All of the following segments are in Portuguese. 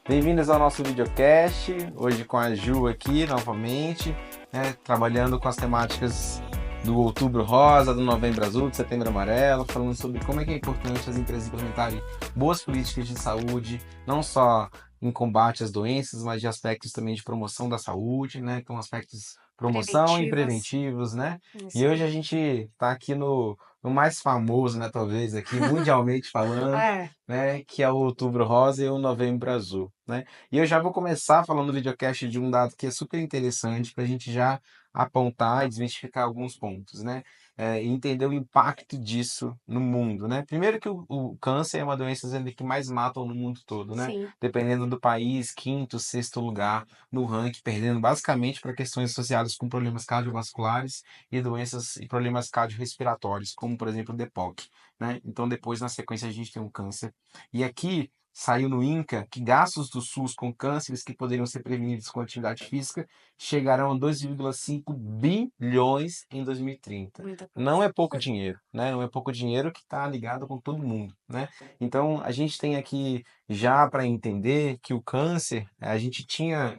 Bem-vindos ao nosso videocast, hoje com a Ju aqui novamente, né, trabalhando com as temáticas do Outubro Rosa, do Novembro Azul, do Setembro Amarelo, falando sobre como é que é importante as empresas implementarem boas políticas de saúde, não só em combate às doenças, mas de aspectos também de promoção da saúde, né, com aspectos promoção e Preventivas. preventivos, né? E Isso hoje a aí. gente está aqui no mais famoso, né, talvez aqui mundialmente falando, É, né, que é o Outubro Rosa e o Novembro Azul, né? E eu já vou começar falando no videocast de um dado que é super interessante para a gente já apontar e desmistificar alguns pontos, né? E entender o impacto disso no mundo, né? Primeiro que o câncer é uma doença que mais matam no mundo todo, né? sim. Dependendo do país, quinto, sexto lugar no ranking, perdendo basicamente para questões associadas com problemas cardiovasculares e doenças e problemas cardiorrespiratórios, como por exemplo o DEPOC, né? Então depois na sequência a gente tem o câncer. E aqui saiu no INCA que gastos do SUS com cânceres que poderiam ser prevenidos com atividade física chegarão a 2,5 bilhões em 2030. Muita Não coisa. é pouco dinheiro, né? Não é pouco dinheiro que está ligado com todo mundo, né? Então a gente tem aqui já para entender que o câncer, a gente tinha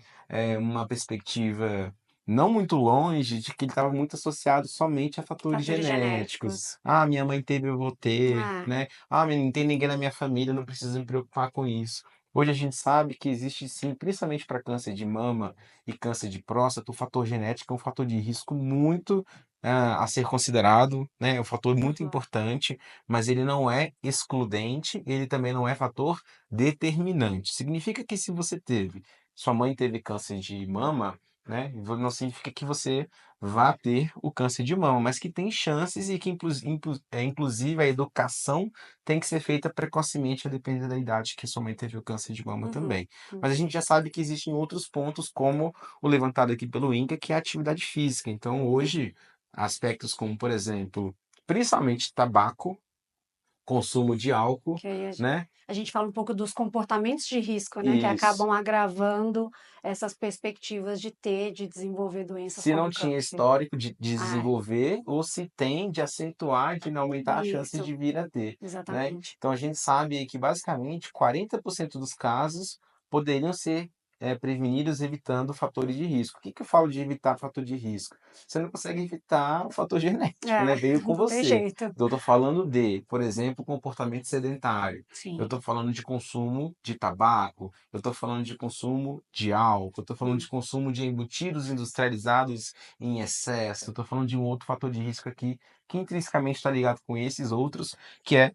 uma perspectiva não muito longe de que ele estava muito associado somente a fatores Fatores genéticos. genéticos. Ah, minha mãe teve, eu vou ter, Ah, né? Ah, não tem ninguém na minha família, não preciso me preocupar com isso. Hoje a gente sabe que existe sim, principalmente para câncer de mama e câncer de próstata, o fator genético é um fator de risco muito a ser considerado, né? É um fator muito uhum. importante, mas ele não é excludente, ele também não é fator determinante. Significa que se você teve, sua mãe teve câncer de mama, né? Não significa que você vá ter o câncer de mama, mas que tem chances e que inclusive a educação tem que ser feita precocemente, a depender da idade que sua mãe teve o câncer de mama Uhum. também. Mas a Uhum. gente já sabe que existem outros pontos, como o levantado aqui pelo INCA, que é a atividade física. Então, hoje, aspectos como, por exemplo, principalmente tabaco, consumo de álcool, Que aí né? a gente fala um pouco dos comportamentos de risco, né? Que Isso. acabam agravando essas perspectivas de desenvolver doenças Se não como tinha câncer. histórico de Ah, desenvolver, ou se tem de acentuar e de aumentar as chances isso, de vir a ter, né? exatamente. Então a gente sabe aí que basicamente 40% dos casos poderiam ser prevenidos evitando fatores de risco. O que que eu falo de evitar fator de risco? Você não consegue evitar o fator genético, É, né? Veio com não tem você. jeito. Então, eu estou falando de, por exemplo, comportamento sedentário. Eu Sim, estou falando de consumo de tabaco, eu estou falando de consumo de álcool, eu estou falando de sim. consumo de embutidos industrializados em excesso, eu estou falando de um outro fator de risco aqui que intrinsecamente está ligado com esses outros, que é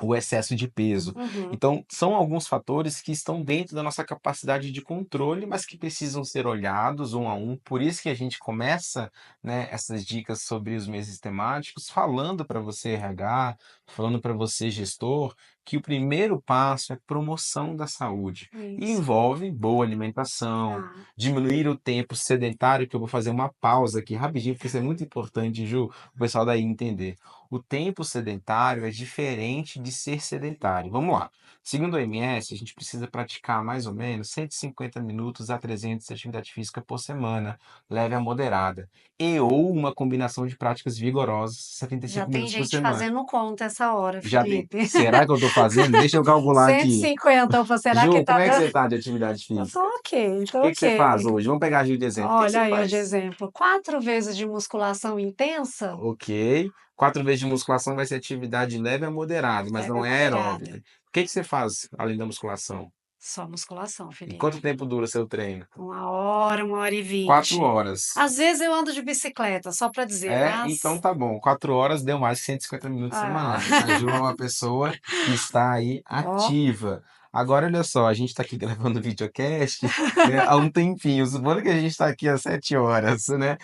o excesso de peso. Uhum. Então, são alguns fatores que estão dentro da nossa capacidade de controle, mas que precisam ser olhados um a um. Por isso que a gente começa, né, essas dicas sobre os meses temáticos, falando para você RH, falando para você gestor, que o primeiro passo é promoção da saúde. E Isso. envolve boa alimentação, Ah, diminuir o tempo sedentário, que eu vou fazer uma pausa aqui rapidinho, porque isso é muito importante, Ju, o pessoal daí entender. O tempo sedentário é diferente de ser sedentário. Vamos lá. Segundo a OMS, a gente precisa praticar mais ou menos 150 minutos a 300 de atividade física por semana, leve a moderada, e ou uma combinação de práticas vigorosas, já 75 tem minutos por gente semana. fazendo conta essa hora, Já tem. Felipe. Será que eu estou fazendo? Deixa eu calcular aqui. 150, ou será que Ju, como tá é que dando? você está de atividade Eu tô física? ok, O tô que que você faz ok. hoje? Vamos pegar a Ju de exemplo. O que que Olha você aí eu de faz? exemplo, 4 vezes de musculação intensa, Ok. 4 vezes de musculação vai ser atividade leve a moderada, mas leve não a é moderada. aeróbica. O que que você faz além da musculação? Só musculação, E quanto Felipe. tempo dura seu treino? 1 e Quatro 20. horas. Às vezes eu ando de bicicleta, só pra dizer, Então mas tá bom. 4 horas deu mais que 150 minutos ah, semanais. A Ju é uma pessoa que está aí ó, ativa. Agora, olha só, a gente está aqui gravando videocast, né, há um tempinho. Supondo que a gente está aqui às 7 horas, né?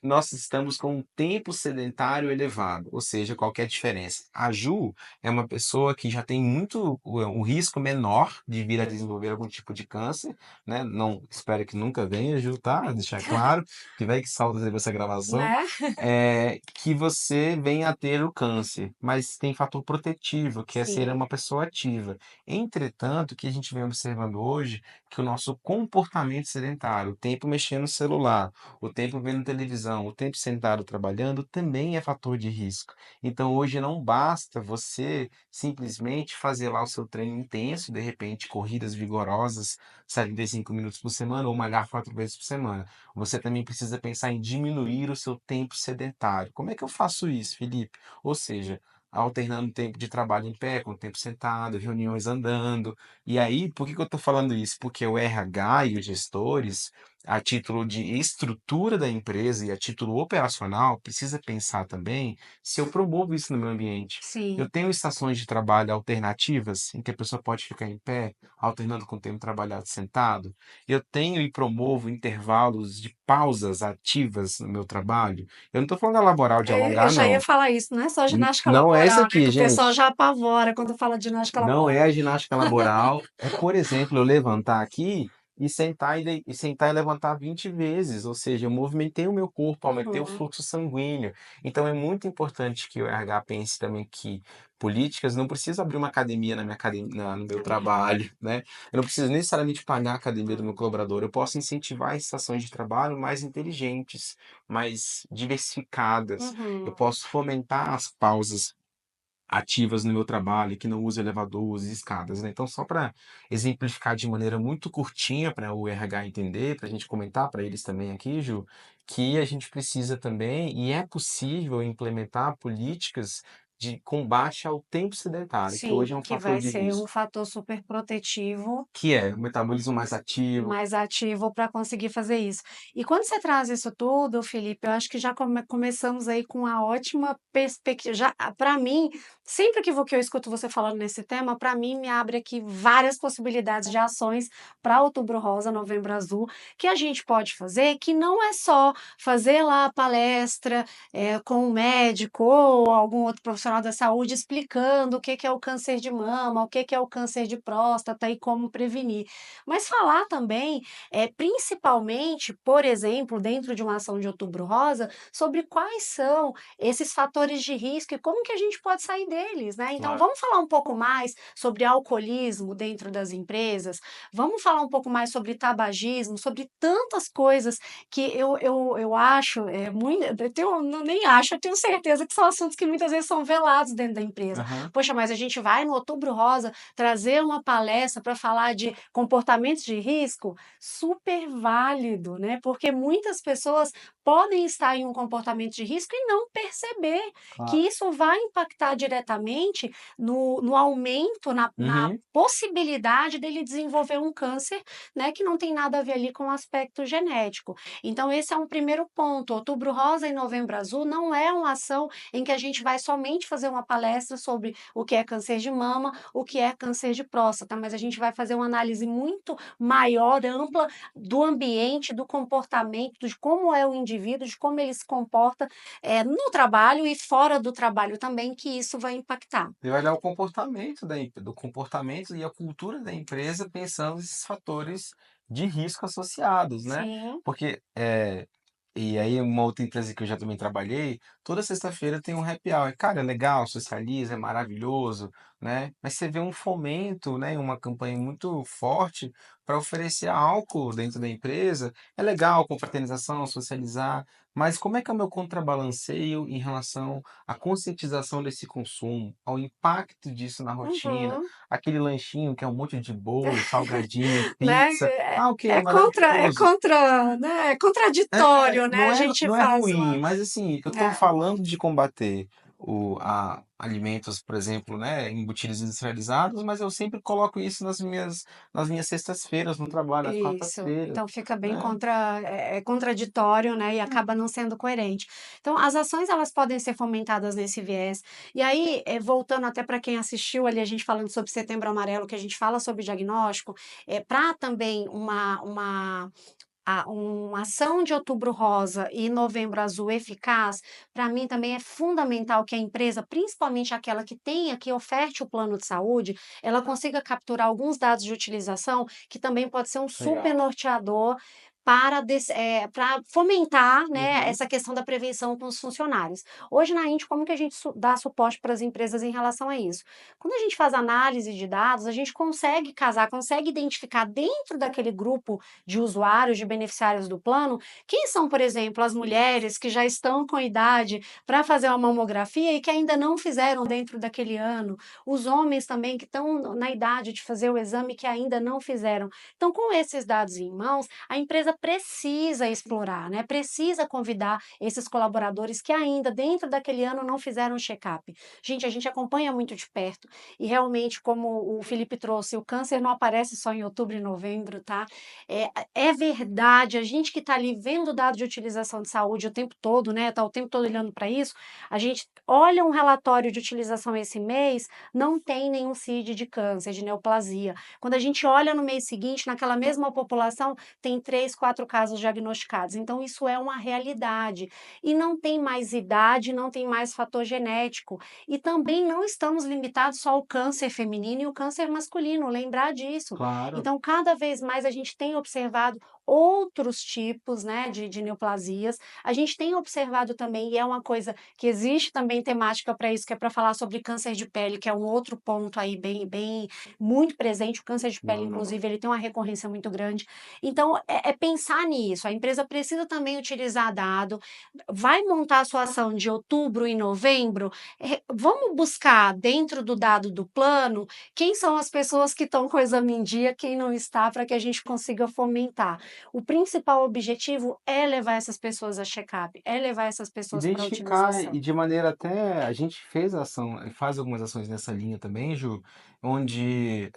Nós estamos com um tempo sedentário elevado, ou seja, qual que é a diferença? A Ju é uma pessoa que já tem muito um risco menor de vir a desenvolver algum tipo de câncer, né? Não, espero que nunca venha, Ju, tá? Deixar claro que vai que salta teve essa gravação, né? que você venha a ter o câncer, mas tem fator protetivo, que é ser Sim, uma pessoa ativa. Em Entretanto, o que a gente vem observando hoje é que o nosso comportamento sedentário, o tempo mexendo no celular, o tempo vendo televisão, o tempo sentado trabalhando, também é fator de risco. Então, hoje não basta você simplesmente fazer lá o seu treino intenso, de repente corridas vigorosas, 75 minutos por semana ou malhar 4 vezes por semana. Você também precisa pensar em diminuir o seu tempo sedentário. Como é que eu faço isso, Felipe? Ou seja, alternando tempo de trabalho em pé com tempo sentado, reuniões andando. E aí, por que que eu estou falando isso? Porque o RH e os gestores, a título de estrutura da empresa e a título operacional, precisa pensar também se eu promovo isso no meu ambiente. Eu Sim. tenho estações de trabalho alternativas em que a pessoa pode ficar em pé, alternando com o tempo trabalhado sentado. Eu tenho e promovo intervalos de pausas ativas no meu trabalho. Eu não estou falando da laboral de Eu alongar, já ia não. falar isso, não é só ginástica Não é isso laboral, né? aqui, Que o pessoal gente. já apavora quando fala de ginástica Não laboral. é a ginástica laboral. É, por exemplo, eu levantar aqui e sentar e levantar 20 vezes. Ou seja, eu movimentei o meu corpo, aumentei o Uhum. fluxo sanguíneo. Então é muito importante que o RH pense também que políticas não precisa abrir uma academia na minha no meu Na minha trabalho, né? Eu não preciso necessariamente pagar a academia do meu Uhum. colaborador. Eu posso incentivar estações de trabalho mais inteligentes, mais diversificadas. Eu Uhum. posso fomentar as pausas ativas no meu trabalho, que não usa elevador, usa escadas, né? Então, só para exemplificar de maneira muito curtinha para o RH entender, para a gente comentar para eles também aqui, Ju, que a gente precisa também, e é possível implementar políticas de combate ao tempo sedentário, que Sim, hoje é um que fator vai de ser um risco, fator super protetivo, que é o metabolismo mais ativo. mais ativo para conseguir fazer isso. E quando você traz isso tudo, Felipe, eu acho que já começamos aí com uma ótima perspectiva. Já, para mim, sempre que eu escuto você falando nesse tema, para mim me abre aqui várias possibilidades de ações para Outubro Rosa, Novembro Azul, que a gente pode fazer, que não é só fazer lá a palestra com um médico ou algum outro profissional da saúde explicando o que que é o câncer de mama, o que que é o câncer de próstata e como prevenir. Mas falar também, principalmente, por exemplo, dentro de uma ação de Outubro Rosa, sobre quais são esses fatores de risco e como que a gente pode sair deles, né? Então, Claro. vamos falar um pouco mais sobre alcoolismo dentro das empresas, vamos falar um pouco mais sobre tabagismo, sobre tantas coisas que eu acho, muito, não, nem acho, eu tenho certeza que são assuntos que muitas vezes são velados dentro da empresa. Aham. Poxa, mas a gente vai no Outubro Rosa trazer uma palestra para falar de comportamentos de risco, super válido, né? Porque muitas pessoas podem estar em um comportamento de risco e não perceber que Claro. isso vai impactar diretamente no aumento, na Uhum. possibilidade dele desenvolver um câncer, né? Que não tem nada a ver ali com o aspecto genético. Então, esse é um primeiro ponto. Outubro Rosa e Novembro Azul não é uma ação em que a gente vai somente fazer uma palestra sobre o que é câncer de mama, o que é câncer de próstata, mas a gente vai fazer uma análise muito maior, ampla do ambiente, do comportamento, de como é o indivíduo, de como ele se comporta no trabalho e fora do trabalho também, que isso vai impactar. Você vai olhar o comportamento do comportamento e a cultura da empresa pensando nesses fatores de risco associados, né? Sim. Porque, e aí uma outra empresa que eu já também trabalhei, toda sexta-feira tem um happy hour. Cara, é legal, socializa, é maravilhoso, né? Mas você vê um fomento, né? Uma campanha muito forte para oferecer álcool dentro da empresa. É legal, confraternização, socializar, mas como é que é o meu contrabalanceio em relação à conscientização desse consumo, ao impacto disso na rotina, Uhum. aquele lanchinho que é um monte de bolo, salgadinho, Né? pizza. Ah, ok, é É maravilhoso. contra, né? É contraditório, né? A gente Não é faz ruim, uma. mas assim, eu estou É, falando de combater alimentos, por exemplo, né, embutidos industrializados, mas eu sempre coloco isso nas minhas sextas-feiras no trabalho, nas isso. quartas-feiras, Então fica bem né? contraditório, né? E acaba não sendo coerente. Então, as ações elas podem ser fomentadas nesse viés. E aí, voltando até para quem assistiu ali, a gente falando sobre Setembro Amarelo, que a gente fala sobre diagnóstico, para também uma ação de Outubro Rosa e Novembro Azul eficaz, para mim também é fundamental que a empresa, principalmente aquela que tenha, que oferte o plano de saúde, ela consiga capturar alguns dados de utilização, que também pode ser um super Legal. norteador para fomentar, né, Uhum. essa questão da prevenção com os funcionários. Hoje na Int, como que a gente dá suporte para as empresas em relação a isso? Quando a gente faz análise de dados, a gente consegue casar, consegue identificar dentro daquele grupo de usuários, de beneficiários do plano, quem são, por exemplo, as mulheres que já estão com idade para fazer uma mamografia e que ainda não fizeram dentro daquele ano, os homens também que estão na idade de fazer o exame que ainda não fizeram. Então, com esses dados em mãos, a empresa precisa explorar, né? Precisa convidar esses colaboradores que ainda dentro daquele ano não fizeram um check-up. Gente, a gente acompanha muito de perto e realmente, como o Felipe trouxe, o câncer não aparece só em outubro e novembro, tá? É, é verdade, a gente que está ali vendo o dado de utilização de saúde o tempo todo, né? Tá o tempo todo olhando para isso, a gente olha um relatório de utilização esse mês, não tem nenhum CID de câncer, de neoplasia. Quando a gente olha no mês seguinte, naquela mesma população, tem 3, 4 casos diagnosticados. Então, isso é uma realidade. E não tem mais idade, não tem mais fator genético. E também não estamos limitados só ao câncer feminino e o câncer masculino, lembrar disso. Claro. Então, cada vez mais a gente tem observado outros tipos, né, de neoplasias. A gente tem observado também, e é uma coisa que existe também temática para isso, que é para falar sobre câncer de pele, que é um outro ponto aí bem muito presente. O câncer de pele, Uhum. inclusive, ele tem uma recorrência muito grande. Então, é pensar nisso. A empresa precisa também utilizar dado, vai montar a sua ação de outubro e novembro. Vamos buscar dentro do dado do plano quem são as pessoas que estão com o exame em dia, quem não está, para que a gente consiga fomentar. O principal objetivo é levar essas pessoas a check-up, é levar essas pessoas para a Identificar e utilização. de maneira até a gente fez ação faz algumas ações nessa linha também, Ju, onde,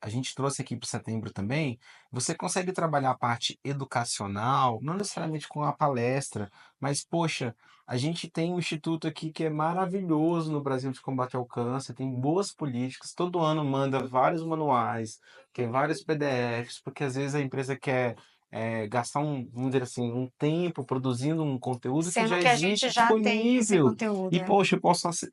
a gente trouxe aqui para o setembro também, você consegue trabalhar a parte educacional, não necessariamente com a palestra, mas poxa, a gente tem um instituto aqui que é maravilhoso no Brasil de combate ao câncer, tem boas políticas, todo ano manda vários manuais, tem vários PDFs, porque às vezes a empresa quer gastar vamos dizer assim, um tempo produzindo um conteúdo que Sendo já que a gente existe já tem esse disponível. conteúdo. E, poxa,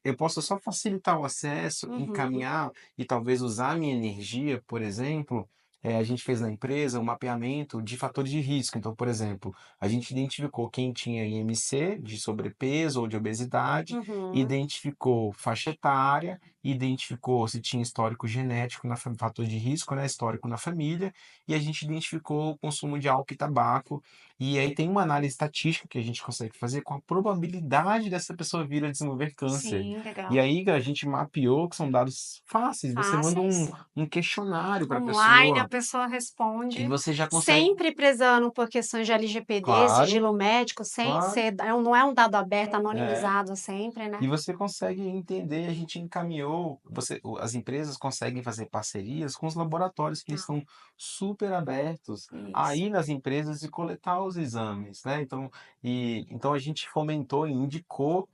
eu posso só facilitar o acesso, Uhum. encaminhar e talvez usar a minha energia, por exemplo. A gente fez na empresa um mapeamento de fatores de risco. Então, por exemplo, a gente identificou quem tinha IMC de sobrepeso ou de obesidade, Uhum. identificou faixa etária, identificou se tinha histórico genético fator de risco, né, histórico na família, e a gente identificou o consumo de álcool e tabaco. E aí tem uma análise estatística que a gente consegue fazer com a probabilidade dessa pessoa vir a desenvolver câncer. Sim, E legal. aí a gente mapeou, que são dados fáceis, você manda um, Fáceis. um questionário para a Online, a pessoa pessoa e responde, você já consegue. sempre prezando por questões de LGPD, Claro, sigilo médico, sem claro. ser, não é um dado aberto, É. anonimizado sempre, E né? você consegue entender, a gente encaminhou, as empresas conseguem fazer parcerias com os laboratórios que eles Ah, estão super abertos a isso. ir nas empresas e coletar os exames, né? Então a gente fomentou e indicou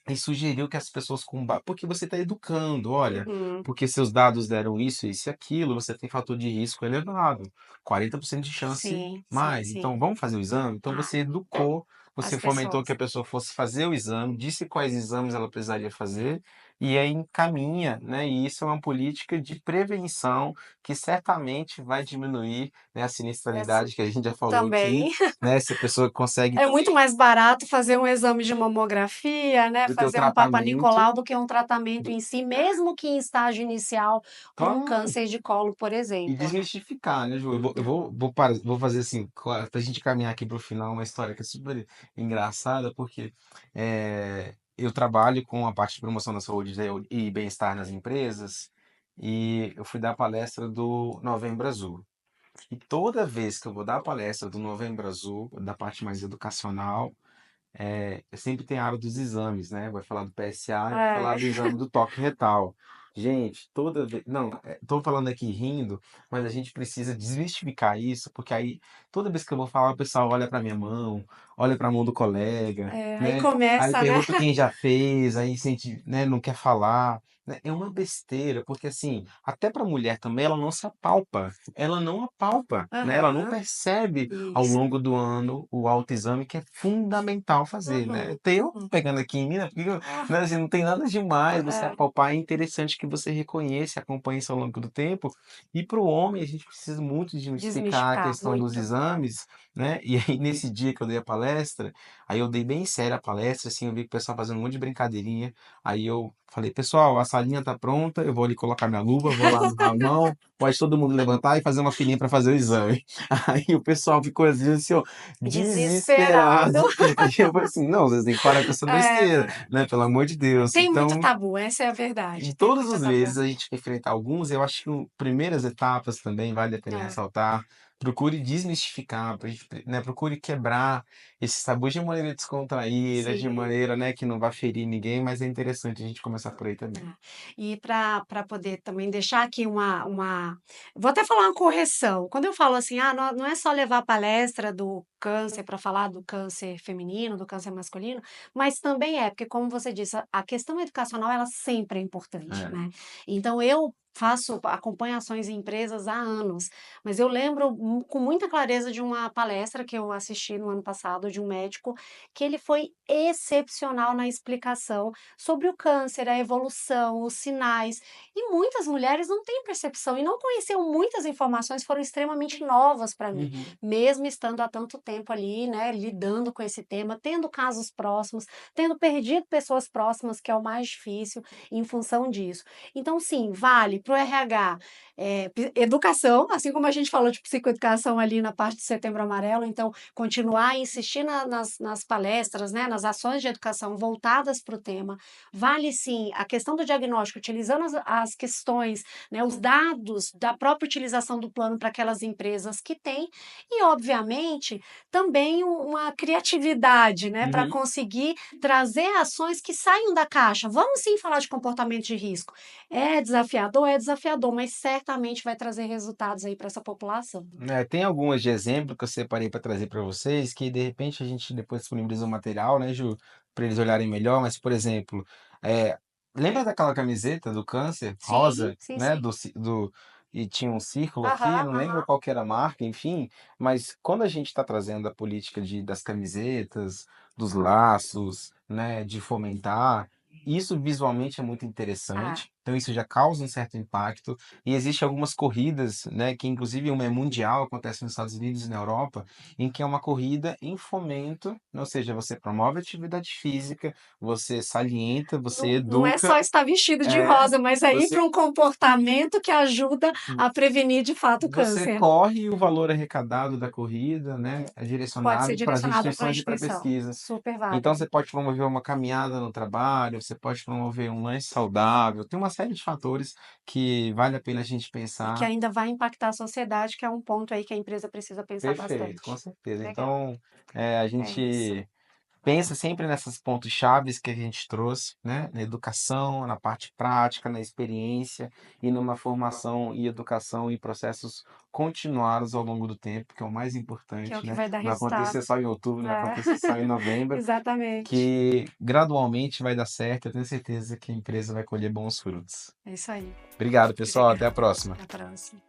e sugeriu que as pessoas porque você está educando, olha, Uhum. porque seus dados deram isso e aquilo, você tem fator de risco elevado, 40% de chance Sim, sim, mais. Então sim. vamos fazer o exame? Então Ah, você educou, as você fomentou que pessoas. a pessoa fosse fazer o exame, disse quais exames ela precisaria fazer, e aí encaminha, né? E isso é uma política de prevenção que certamente vai diminuir, né, a Essa sinistralidade que a gente já falou aqui, também. né? Se a pessoa consegue É muito mais barato fazer um exame de mamografia, né, do que o fazer um Papa tratamento. Nicolau do que um tratamento em si, mesmo que em estágio inicial, para um Claro. câncer de colo, por E exemplo. desmistificar, né, Ju? Vou fazer assim, claro, pra gente caminhar aqui pro final, uma história que é super engraçada, porque eu trabalho com a parte de promoção da saúde, né, e bem-estar nas empresas, e eu fui dar palestra do Novembro Azul. E toda vez que eu vou dar a palestra do Novembro Azul, da parte mais educacional, eu sempre tenho a área dos exames, né? Vai falar do PSA e vai É. falar do exame do toque retal. Gente, toda vez. Não, tô falando aqui rindo, mas a gente precisa desmistificar isso, porque aí toda vez que eu vou falar, o pessoal olha para minha mão, olha para a mão do colega, Aí né? Aí começa, né? pergunta quem já fez, aí sente, né, não quer falar. né? É uma besteira, porque assim, até para a mulher também, ela não apalpa, né? Ela não Aham, percebe ao isso. longo do ano o autoexame que é fundamental fazer, né? Uhum, Até eu uhum. pegando aqui em mim, né? Porque, Ah, né, assim, não tem nada demais você é, apalpar, é interessante que você reconheça, acompanhe isso ao longo do tempo. E para o homem, a gente precisa muito desmistificar a desmistificar questão dos muito. exames, né? E aí, nesse dia que eu dei a palestra, aí eu dei bem séria a palestra, assim, eu vi que o pessoal fazendo um monte de brincadeirinha. Aí eu falei, pessoal, a salinha tá pronta, eu vou ali colocar minha luva, vou lá lavar a mão, pode todo mundo levantar e fazer uma filinha para fazer o exame. Aí o pessoal ficou assim, ó, Desesperado. desesperado. Aí eu falei assim, não, vocês têm que parar com essa É, besteira, né? Pelo amor de Deus. tem muito Então, tabu, essa é a verdade, de tem todas muito as tabu. vezes a gente enfrentar alguns, eu acho que primeiras etapas também vale a pena É, ressaltar. Procure desmistificar, né? Procure quebrar esses tabus de maneira descontraída, de sim. maneira, né, que não vai ferir ninguém, mas é interessante a gente começar por aí É. também. E para poder também deixar aqui uma vou até falar uma correção, quando eu falo assim: "Ah, não é só levar a palestra do câncer para falar do câncer feminino, do câncer masculino", mas também é, porque como você disse, a questão educacional ela sempre é importante, É. né. Então eu acompanho ações em empresas há anos, mas eu lembro com muita clareza de uma palestra que eu assisti no ano passado de um médico, que ele foi excepcional na explicação sobre o câncer, a evolução, os sinais. E muitas mulheres não têm percepção e não conheciam muitas informações, foram extremamente novas para mim, Uhum. mesmo estando há tanto tempo ali, né, lidando com esse tema, tendo casos próximos, tendo perdido pessoas próximas, que é o mais difícil, em função disso. Então, sim, vale para o RH, educação, assim como a gente falou de psicoeducação ali na parte do Setembro Amarelo, então, continuar a insistir nas palestras, né, nas ações de educação voltadas para o tema. Vale sim a questão do diagnóstico, utilizando as questões, né, os dados da própria utilização do plano para aquelas empresas que têm, e obviamente também uma criatividade, né, para Uhum. conseguir trazer ações que saiam da caixa. Vamos sim falar de comportamento de risco. É desafiador, mas certamente vai trazer resultados aí para essa população. Tem algumas de exemplo que eu separei para trazer para vocês, que de repente a gente depois disponibiliza o material, né, Ju, para eles olharem melhor, mas, por exemplo, é, lembra daquela camiseta do câncer Sim, rosa, sim, né, sim. e tinha um círculo aqui, Aham, não lembro aham. qual que era a marca, enfim, mas quando a gente está trazendo a política das camisetas, dos laços, né, de fomentar, isso visualmente é muito Ah, interessante, então isso já causa um certo impacto. E existem algumas corridas, né, que inclusive uma é mundial, acontece nos Estados Unidos e na Europa, em que é uma corrida em fomento, ou seja, você promove atividade física, você salienta, você não é educa, só estar vestido de é, rosa, mas aí você para um comportamento que ajuda a prevenir de fato o você câncer. corre e o valor arrecadado da corrida, né, é Pode ser direcionado para as direcionado para uma instituições e para instituição. pesquisa. Super Então válido. você pode promover uma caminhada no trabalho, você pode promover um lanche saudável, tem uma série de fatores que vale a pena a gente E que pensar. ainda vai impactar a sociedade, que é um ponto aí que a empresa precisa pensar Perfeito, com bastante. certeza. Legal, Então, a é isso. gente pensa sempre nessas pontos chaves que a gente trouxe, né? Na educação, na parte prática, na experiência e numa formação e educação e processos continuados ao longo do tempo, que é o mais Que é o importante, que né? vai dar Não vai resultado. acontecer só em outubro, não vai É, acontecer só em novembro, exatamente. que gradualmente vai dar certo. Eu tenho certeza que a empresa vai colher bons frutos. É isso aí. Obrigado, pessoal. Legal. Até a próxima. Até a próxima.